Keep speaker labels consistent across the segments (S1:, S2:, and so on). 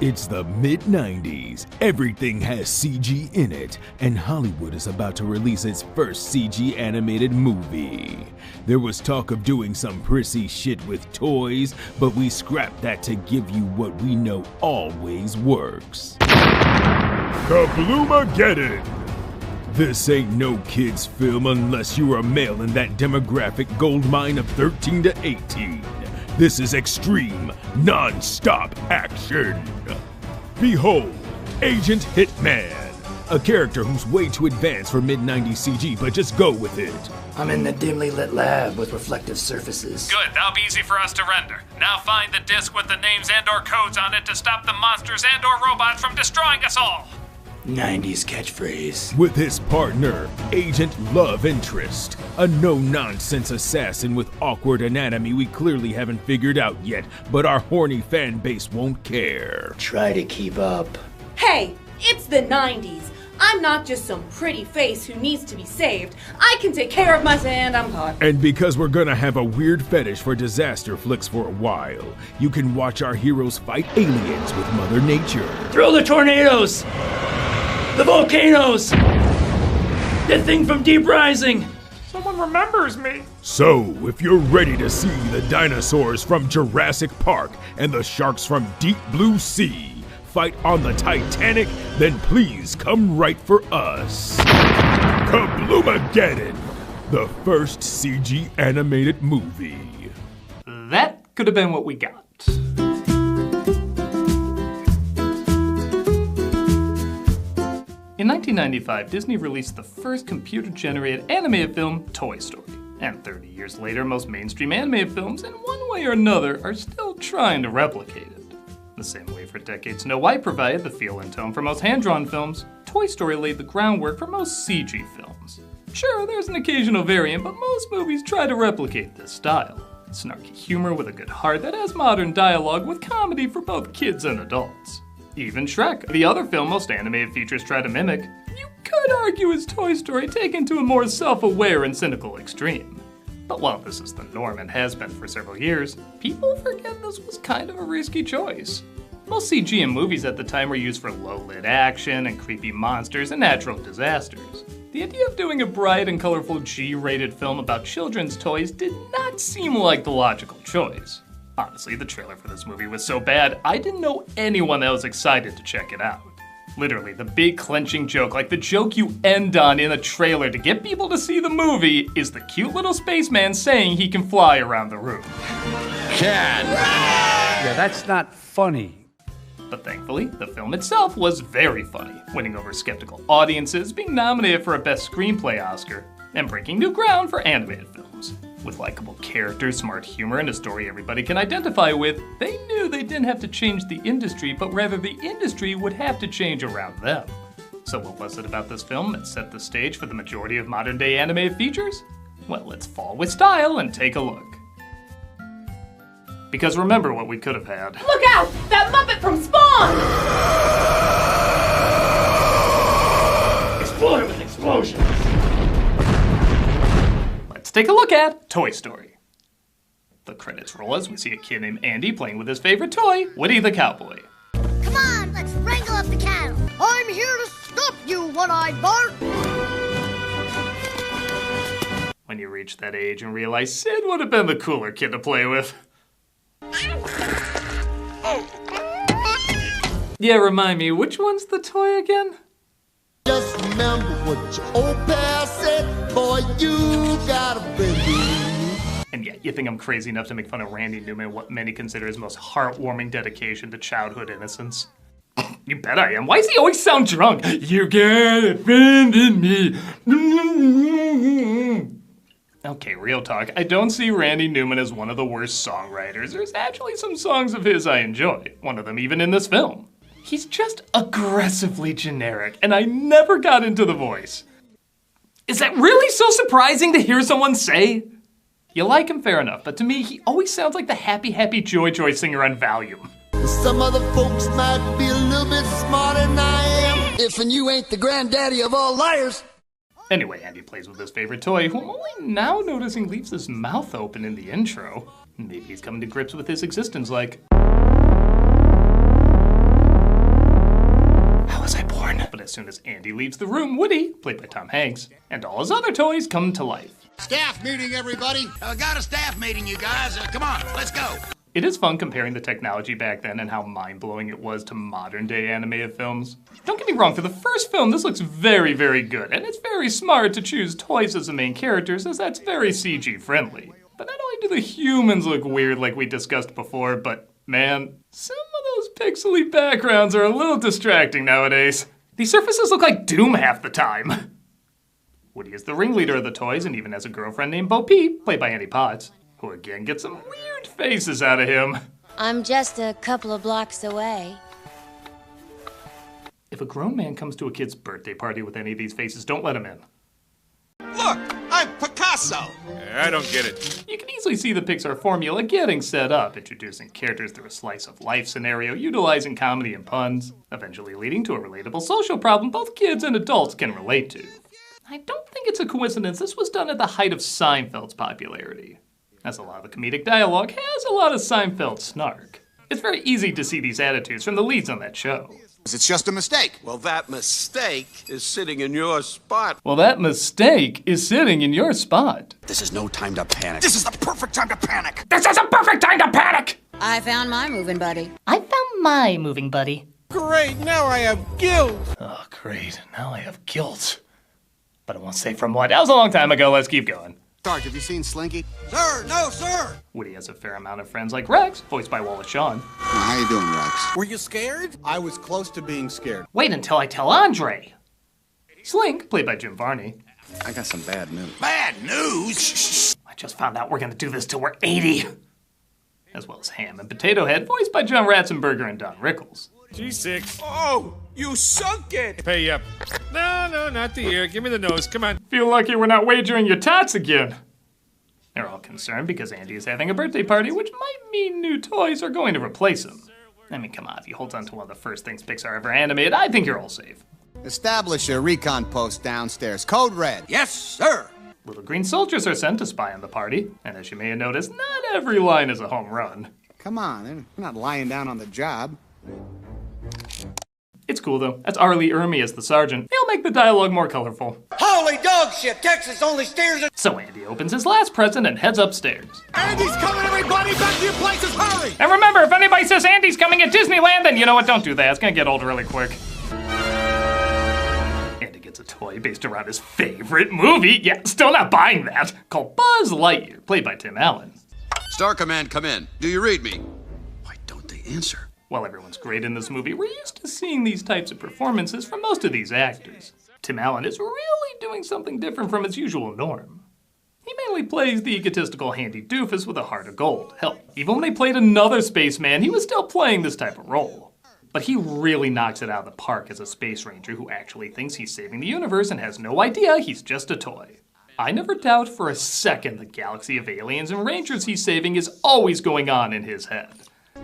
S1: It's the mid-90s. Everything has CG in it, and Hollywood is about to release its first CG animated movie. There was talk of doing some prissy shit with toys, but we scrapped that to give you what we know always works. Kablumageddon! This ain't no kids film unless you're a male in that demographic goldmine of 13 to 18. This is extreme, non-stop action. Behold, Agent Hitman, a character who's way too advanced for mid-90s CG, but just go with it.
S2: I'm in the dimly lit lab with reflective surfaces.
S3: Good, that'll be easy for us to render. Now find the disc with the names and/or codes on it to stop the monsters and/or robots from destroying us all.
S2: 90s catchphrase.
S1: With his partner, Agent Love Interest, a no-nonsense assassin with awkward anatomy we clearly haven't figured out yet, but our horny fan base won't care.
S2: Try to keep up.
S4: Hey, it's the 90s. I'm not just some pretty face who needs to be saved. I can take care of myself and I'm hot.
S1: And because we're gonna have a weird fetish for disaster flicks for a while, you can watch our heroes fight aliens with Mother Nature.
S2: Throw the tornadoes! The volcanoes! The thing from Deep Rising!
S3: Someone remembers me.
S1: So, if you're ready to see the dinosaurs from Jurassic Park and the sharks from Deep Blue Sea fight on the Titanic, then please come right for us. Kablumageddon, the first CG animated movie.
S3: That could have been what we got. In 1995, Disney released the first computer-generated animated film, Toy Story. And 30 years later, most mainstream animated films, in one way or another, are still trying to replicate it. The same way for decades Snow White provided the feel and tone for most hand-drawn films, Toy Story laid the groundwork for most CG films. Sure, there's an occasional variant, but most movies try to replicate this style. Snarky humor with a good heart that has modern dialogue with comedy for both kids and adults. Even Shrek, the other film most animated features try to mimic, you could argue is Toy Story taken to a more self-aware and cynical extreme. But while this is the norm and has been for several years, people forget this was kind of a risky choice. Most CG in movies at the time were used for low-lit action and creepy monsters and natural disasters. The idea of doing a bright and colorful G-rated film about children's toys did not seem like the logical choice. Honestly, the trailer for this movie was so bad, I didn't know anyone that was excited to check it out. Literally, the big clenching joke, like the joke you end on in a trailer to get people to see the movie, is the cute little spaceman saying he can fly around the room.
S5: Yeah, that's not funny.
S3: But thankfully, the film itself was very funny, winning over skeptical audiences, being nominated for a Best Screenplay Oscar, and breaking new ground for animated films. With likable characters, smart humor, and a story everybody can identify with, they knew they didn't have to change the industry, but rather the industry would have to change around them. So what was it about this film that set the stage for the majority of modern-day animated features? Well, let's fall with style and take a look. Because remember what we could have had.
S4: Look out! That Muppet from Spawn!
S2: Explode with explosions!
S3: Let's take a look at Toy Story. The credits roll as we see a kid named Andy playing with his favorite toy, Woody the Cowboy.
S6: Come on, let's wrangle up the cattle. I'm here to stop you, one-eyed Bart.
S3: When you reach that age and realize Sid would have been the cooler kid to play with. Yeah, remind me, which one's the toy again?
S7: Just remember what your old past said, boy, you gotta believe.
S3: And yet, you think I'm crazy enough to make fun of Randy Newman, what many consider his most heartwarming dedication to childhood innocence? You bet I am. Why does he always sound drunk? You got a friend in me. Okay, real talk. I don't see Randy Newman as one of the worst songwriters. There's actually some songs of his I enjoy. One of them even in this film. He's just aggressively generic, and I never got into the voice. Is that really so surprising to hear someone say? You like him, fair enough, but to me, he always sounds like the Happy Happy Joy Joy singer on Valium.
S7: Some other folks might be a little bit smarter than I am.
S5: If and you ain't the granddaddy of all liars.
S3: Anyway, Andy plays with his favorite toy, who I'm only now noticing leaves his mouth open in the intro. Maybe he's coming to grips with his existence like... soon as Andy leaves the room, Woody, played by Tom Hanks, and all his other toys come to life.
S8: Staff meeting, everybody. Got a staff meeting, you guys. Come on, let's go.
S3: It is fun comparing the technology back then and how mind-blowing it was to modern-day animated films. Don't get me wrong, for the first film, this looks very, very good, and it's very smart to choose toys as the main characters, as that's very CG-friendly. But not only do the humans look weird like we discussed before, but man, some of those pixely backgrounds are a little distracting nowadays. These surfaces look like Doom half the time. Woody is the ringleader of the toys and even has a girlfriend named Bo Peep, played by Annie Potts, who again gets some weird faces out of him.
S9: I'm just a couple of blocks away.
S3: If a grown man comes to a kid's birthday party with any of these faces, don't let him in.
S8: Look, I'm Picasso.
S1: I don't get it.
S3: You can easily see the Pixar formula getting set up, introducing characters through a slice-of-life scenario, utilizing comedy and puns, eventually leading to a relatable social problem both kids and adults can relate to. I don't think it's a coincidence this was done at the height of Seinfeld's popularity, as a lot of the comedic dialogue has a lot of Seinfeld snark. It's very easy to see these attitudes from the leads on that show.
S8: It's just a mistake.
S10: Well, that mistake is sitting in your spot.
S5: This is no time to panic.
S8: This is the perfect time to panic.
S9: I found my moving buddy.
S2: I found my moving buddy.
S10: Great, now I have guilt.
S3: Oh, great. Now I have guilt. But I won't say from what. That was a long time ago. Let's keep going.
S8: Sarge, have you seen Slinky?
S10: Sir, no, sir.
S3: Woody has a fair amount of friends like Rex, voiced by Wallace Shawn.
S8: How you doing, Rex?
S10: Were you scared?
S8: I was close to being scared.
S3: Wait until I tell Andre. Slink, played by Jim Varney.
S5: I got some bad news.
S8: Bad news?
S3: I just found out we're gonna do this till we're 80. As well as Ham and Potato Head, voiced by John Ratzenberger and Don Rickles.
S1: G6.
S10: Oh, you sunk it.
S1: Pay up. No, not the ear. Give me the nose. Come on.
S3: Feel lucky we're not wagering your tots again. They're all concerned because Andy is having a birthday party, which might mean new toys are going to replace him. I mean, come on, if you hold on to one of the first things Pixar ever animated, I think you're all safe.
S8: Establish a recon post downstairs. Code red.
S10: Yes, sir.
S3: Little green soldiers are sent to spy on the party, and as you may have noticed, not every line is a home run.
S8: Come on, they're not lying down on the job.
S3: It's cool though. That's Arlie Ermey as the sergeant. He'll make the dialogue more colorful.
S10: Holy dog shit, Texas only steers it.
S3: So Andy opens his last present and heads upstairs.
S8: Andy's coming, everybody! Back to your places, hurry!
S3: And remember, if anybody says Andy's coming at Disneyland, then you know what, don't do that. It's gonna get old really quick. Andy gets a toy based around his favorite movie, yeah, still not buying that, called Buzz Lightyear, played by Tim Allen.
S10: Star Command, come in. Do you read me? Why don't they answer?
S3: While everyone's great in this movie, we're used to seeing these types of performances from most of these actors. Tim Allen is really doing something different from his usual norm. He mainly plays the egotistical handy doofus with a heart of gold. Hell, even when they played another spaceman, he was still playing this type of role. But he really knocks it out of the park as a space ranger who actually thinks he's saving the universe and has no idea he's just a toy. I never doubt for a second the galaxy of aliens and rangers he's saving is always going on in his head.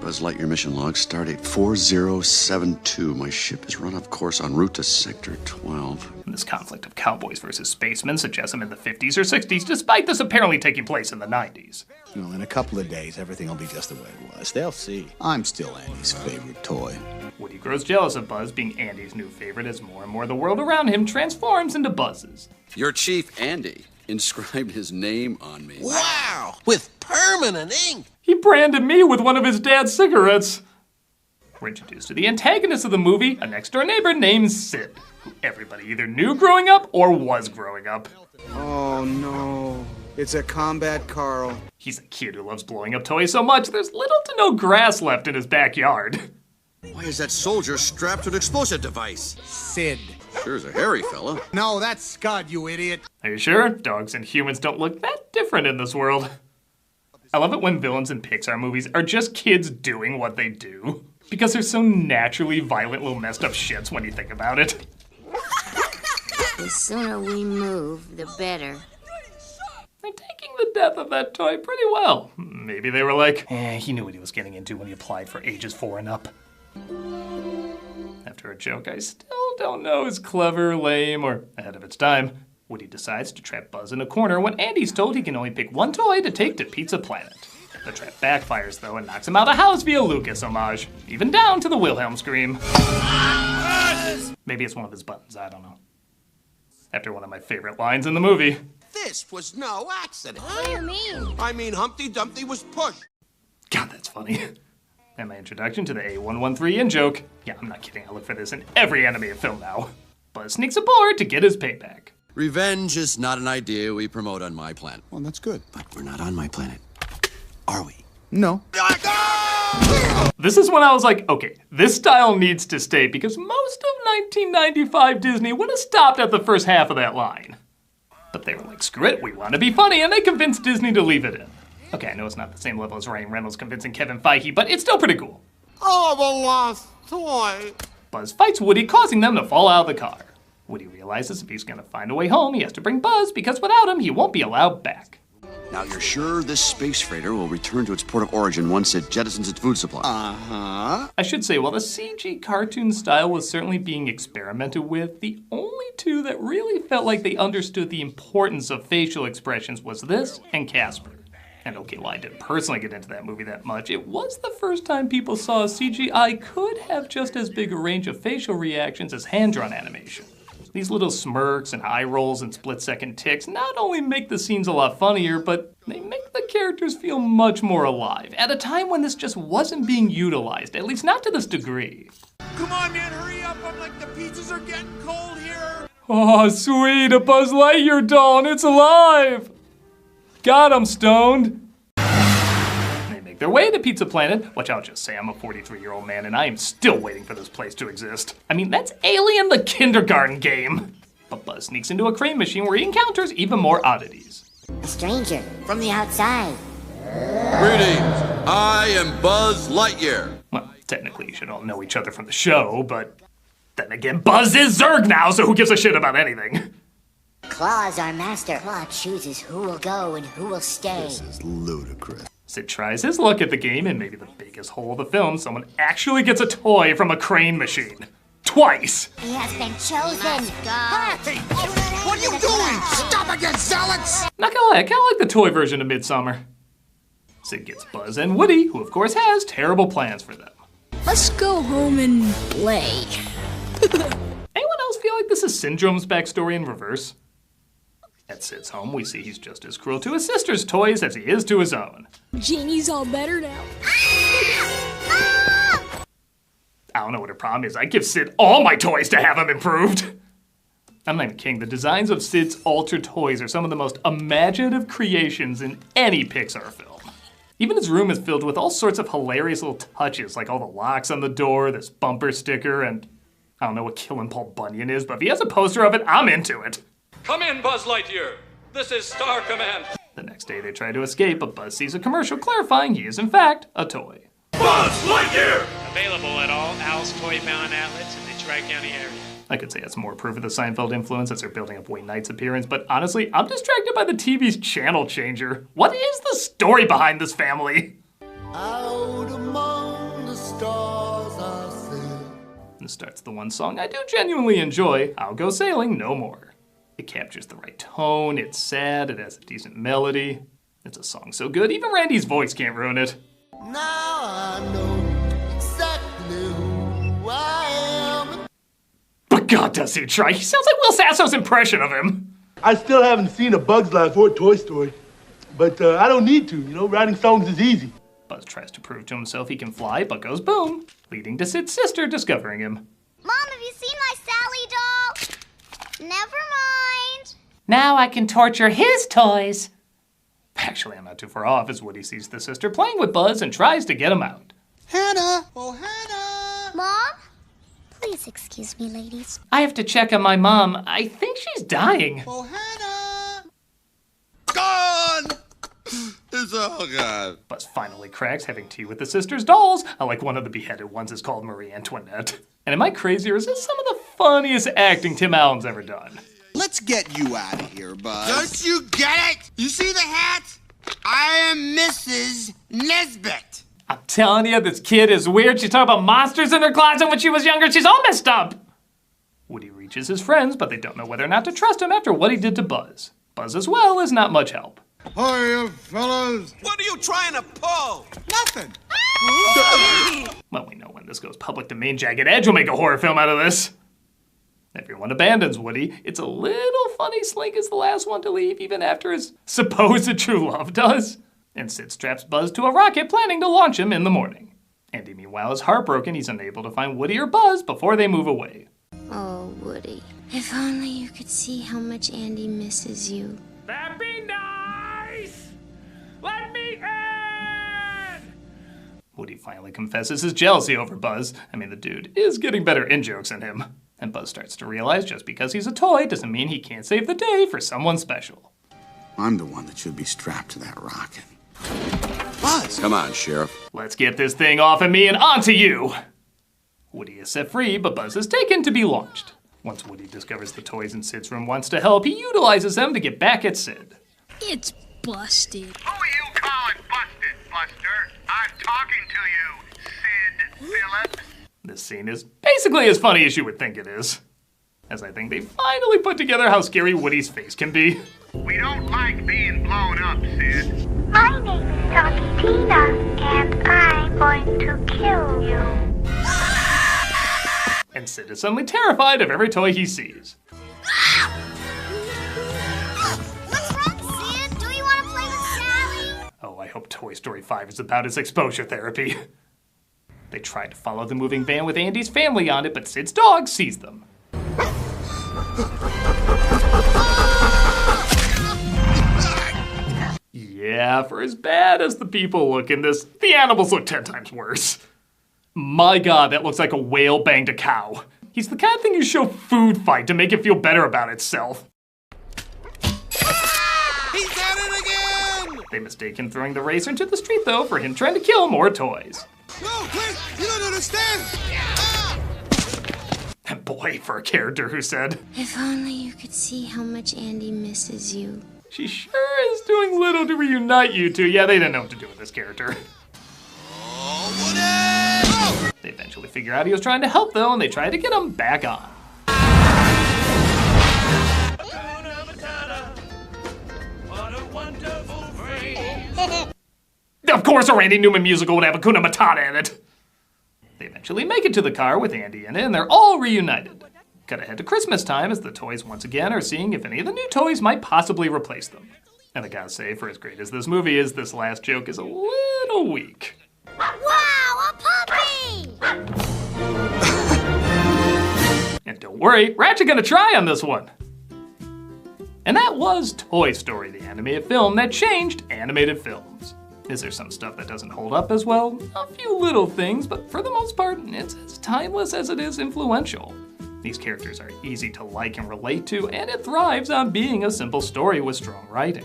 S11: Buzz Lightyear mission log, stardate 4072. My ship is run off course en route to Sector 12.
S3: And this conflict of cowboys versus spacemen suggests him in the 50s or 60s, despite this apparently taking place in the 90s.
S8: Well, in a couple of days, everything will be just the way it was. They'll see. I'm still Andy's favorite toy.
S3: Woody grows jealous of Buzz being Andy's new favorite as more and more of the world around him transforms into Buzz's.
S11: Your chief, Andy, inscribed his name on me.
S10: Wow, with permanent ink.
S3: He branded me with one of his dad's cigarettes. We're introduced to the antagonist of the movie, a next-door neighbor named Sid, who everybody either knew growing up or was growing up.
S8: Oh no, it's a combat Carl.
S3: He's a kid who loves blowing up toys so much there's little to no grass left in his backyard.
S10: Why is that soldier strapped to an explosive device?
S8: Sid.
S11: Sure is a hairy fella.
S8: No, that's Scud, you idiot.
S3: Are you sure? Dogs and humans don't look that different in this world. I love it when villains in Pixar movies are just kids doing what they do. Because they're so naturally violent little messed up shits when you think about it.
S9: The sooner we move, the better.
S3: They're taking the death of that toy pretty well. Maybe they were like, he knew what he was getting into when he applied for ages 4 and up. After a joke I still don't know is clever, lame, or ahead of its time, Woody decides to trap Buzz in a corner when Andy's told he can only pick one toy to take to Pizza Planet. The trap backfires though and knocks him out of the house via Lucas homage, even down to the Wilhelm scream.
S10: Buzz!
S3: Maybe it's one of his buttons, I don't know. After one of my favorite lines in the movie.
S10: This was no accident.
S6: What do you mean?
S10: I mean, Humpty Dumpty was pushed.
S3: God, that's funny. And my introduction to the A113 in-joke. Yeah, I'm not kidding, I look for this in every animated film now. Buzz sneaks aboard to get his payback.
S11: Revenge is not an idea we promote on my planet.
S8: Well, that's good.
S11: But we're not on my planet. Are we?
S8: No.
S3: This is when I was like, okay, this style needs to stay because most of 1995 Disney would have stopped at the first half of that line. But they were like, screw it, we want to be funny, and they convinced Disney to leave it in. Okay, I know it's not the same level as Ryan Reynolds convincing Kevin Feige, but it's still pretty cool.
S10: Oh, the lost toy.
S3: Buzz fights Woody, causing them to fall out of the car. Woody realizes if he's gonna find a way home, he has to bring Buzz, because without him, he won't be allowed back.
S11: Now, you're sure this space freighter will return to its port of origin once it jettisons its food supply?
S10: Uh-huh.
S3: I should say, while the CG cartoon style was certainly being experimented with, the only two that really felt like they understood the importance of facial expressions was this and Casper. And okay, while I didn't personally get into that movie that much, it was the first time people saw CGI could have just as big a range of facial reactions as hand-drawn animation. These little smirks and eye rolls and split-second ticks not only make the scenes a lot funnier, but they make the characters feel much more alive, at a time when this just wasn't being utilized, at least not to this degree.
S10: Come on, man, hurry up. I'm like, the pizzas are getting cold here.
S3: Oh, sweet, a Buzz Lightyear doll, and it's alive! God, I'm stoned. They make their way to Pizza Planet, which I'll just say I'm a 43-year-old man and I am still waiting for this place to exist. I mean, that's Alien the kindergarten game. But Buzz sneaks into a crane machine where he encounters even more oddities.
S9: A stranger from the outside.
S11: Greetings, I am Buzz Lightyear.
S3: Well, technically you should all know each other from the show, but then again, Buzz is Zurg now, so who gives a shit about anything?
S9: Claw's our master. Claw chooses who will go and who will stay.
S8: This is ludicrous.
S3: Sid tries his luck at the game, and maybe the biggest hole of the film, someone actually gets a toy from a crane machine. Twice!
S9: He has been chosen.
S10: Hey, what are you doing? Stop again, zealots!
S3: Not gonna lie, I kinda like the toy version of Midsummer. Sid gets Buzz and Woody, who of course has terrible plans for them.
S12: Let's go home and play.
S3: Anyone else feel like this is Syndrome's backstory in reverse? At Sid's home, we see he's just as cruel to his sister's toys as he is to his own.
S12: Jeannie's all better now.
S3: I don't know what her problem is. I give Sid all my toys to have him improved. I'm not even kidding. The designs of Sid's altered toys are some of the most imaginative creations in any Pixar film. Even his room is filled with all sorts of hilarious little touches, like all the locks on the door, this bumper sticker, and I don't know what Killin' Paul Bunyan is, but if he has a poster of it, I'm into it.
S13: Come in, Buzz Lightyear. This is Star Command.
S3: The next day they try to escape, but Buzz sees a commercial clarifying he is in fact a toy.
S13: Buzz Lightyear! Available at all Al's Toy Bound outlets in the Tri-County area.
S3: I could say that's more proof of the Seinfeld influence as they're building up Wayne Knight's appearance, but honestly, I'm distracted by the TV's channel changer. What is the story behind this family?
S7: Out among the stars I sail.
S3: This starts the one song I do genuinely enjoy, I'll Go Sailing No More. It captures the right tone, it's sad, it has a decent melody. It's a song so good, even Randy's voice can't ruin it.
S7: Now I know exactly who I am.
S3: But God, does he try? He sounds like Will Sasso's impression of him.
S14: I still haven't seen A Bug's Life or Toy Story, but I don't need to, you know, writing songs is easy.
S3: Buzz tries to prove to himself he can fly, but goes boom, leading to Sid's sister discovering him.
S6: Mom, have you seen my Sally doll? Never mind.
S3: Now I can torture his toys. Actually, I'm not too far off as Woody sees the sister playing with Buzz and tries to get him out.
S10: Hannah! Oh, Hannah!
S6: Mom? Please excuse me, ladies.
S3: I have to check on my mom. I think she's dying.
S10: Oh, Hannah! Gone! Oh, God.
S3: Buzz finally cracks having tea with the sister's dolls. I like one of the beheaded ones is called Marie Antoinette. And am I crazy or is this some of the funniest acting Tim Allen's ever done?
S10: Let's get you out of here, Buzz. Don't you get it? You see the hat? I am Mrs. Nesbit.
S3: I'm telling you, this kid is weird. She's talking about monsters in her closet when she was younger. She's all messed up. Woody reaches his friends, but they don't know whether or not to trust him after what he did to Buzz. Buzz as well is not much help.
S10: Hiya, fellas. What are you trying to pull? Nothing.
S3: Well, we know when this goes public domain, Jagged Edge will make a horror film out of this. Everyone abandons Woody. It's a little funny Slink is the last one to leave, even after his supposed true love does. And Sid straps Buzz to a rocket, planning to launch him in the morning. Andy, meanwhile, is heartbroken. He's unable to find Woody or Buzz before they move away.
S9: Oh, Woody. If only you could see how much Andy misses you.
S13: That'd be nice! Let me in!
S3: Woody finally confesses his jealousy over Buzz. I mean, the dude is getting better in-jokes than him. And Buzz starts to realize just because he's a toy doesn't mean he can't save the day for someone special.
S8: I'm the one that should be strapped to that rocket. Buzz!
S11: Come on, Sheriff.
S3: Let's get this thing off of me and onto you! Woody is set free, but Buzz is taken to be launched. Once Woody discovers the toys in Sid's room wants to help, he utilizes them to get back at Sid.
S12: It's busted.
S15: Who are you calling busted, Buster? I'm talking to you, Sid Phillips.
S3: This scene is basically as funny as you would think it is. As I think they finally put together how scary Woody's face can be.
S15: We don't like being blown up, Sid.
S16: My name is Doggy Tina, and I'm going to kill you.
S3: And Sid is suddenly terrified of every toy he sees.
S6: What's wrong, Sid? Do you want to play with Sally?
S3: Oh, I hope Toy Story 5 is about his exposure therapy. They try to follow the moving van with Andy's family on it, but Sid's dog sees them. Yeah, for as bad as the people look in this, the animals look 10 times worse. My God, that looks like a whale banged a cow. He's the kind of thing you show Food Fight to make it feel better about itself.
S10: He's at it again!
S3: They mistake him throwing the racer into the street, though, for him trying to kill more toys.
S10: No, Clint, you don't understand!
S3: And boy, for a character who said,
S9: If only you could see how much Andy misses you.
S3: She sure is doing little to reunite you two. Yeah, they didn't know what to do with this character. They eventually figure out he was trying to help, though, and they try to get him back on. Of course a Randy Newman musical would have Hakuna Matata in it. They eventually make it to the car with Andy in it, and they're all reunited. Cut ahead to Christmas time as the toys once again are seeing if any of the new toys might possibly replace them. And I gotta say, for as great as this movie is, this last joke is a little weak.
S6: Wow, a puppy!
S3: And don't worry, Ratchet gonna try on this one. And that was Toy Story, the animated film that changed animated films. Is there some stuff that doesn't hold up as well? A few little things, but for the most part, it's as timeless as it is influential. These characters are easy to like and relate to, and it thrives on being a simple story with strong writing.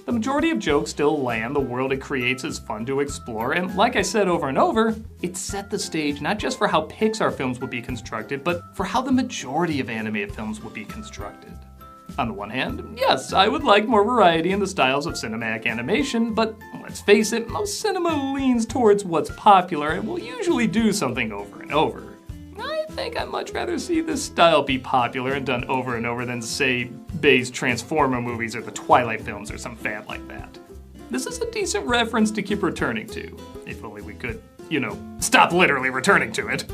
S3: The majority of jokes still land, the world it creates is fun to explore, and like I said over and over, it set the stage not just for how Pixar films would be constructed, but for how the majority of animated films would be constructed. On the one hand, yes, I would like more variety in the styles of cinematic animation, but let's face it, most cinema leans towards what's popular and will usually do something over and over. I think I'd much rather see this style be popular and done over and over than, say, Bay's Transformer movies or the Twilight films or some fad like that. This is a decent reference to keep returning to. If only we could, stop literally returning to it.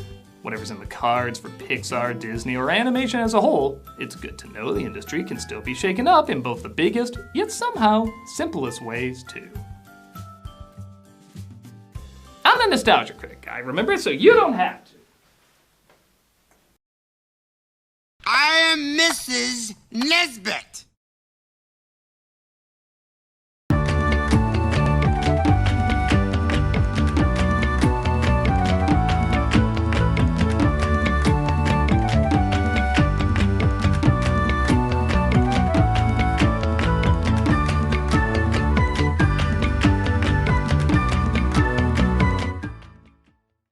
S3: Whatever's in the cards for Pixar, Disney, or animation as a whole, it's good to know the industry can still be shaken up in both the biggest, yet somehow simplest ways too. I'm the nostalgia critic. I remember it so you don't have to.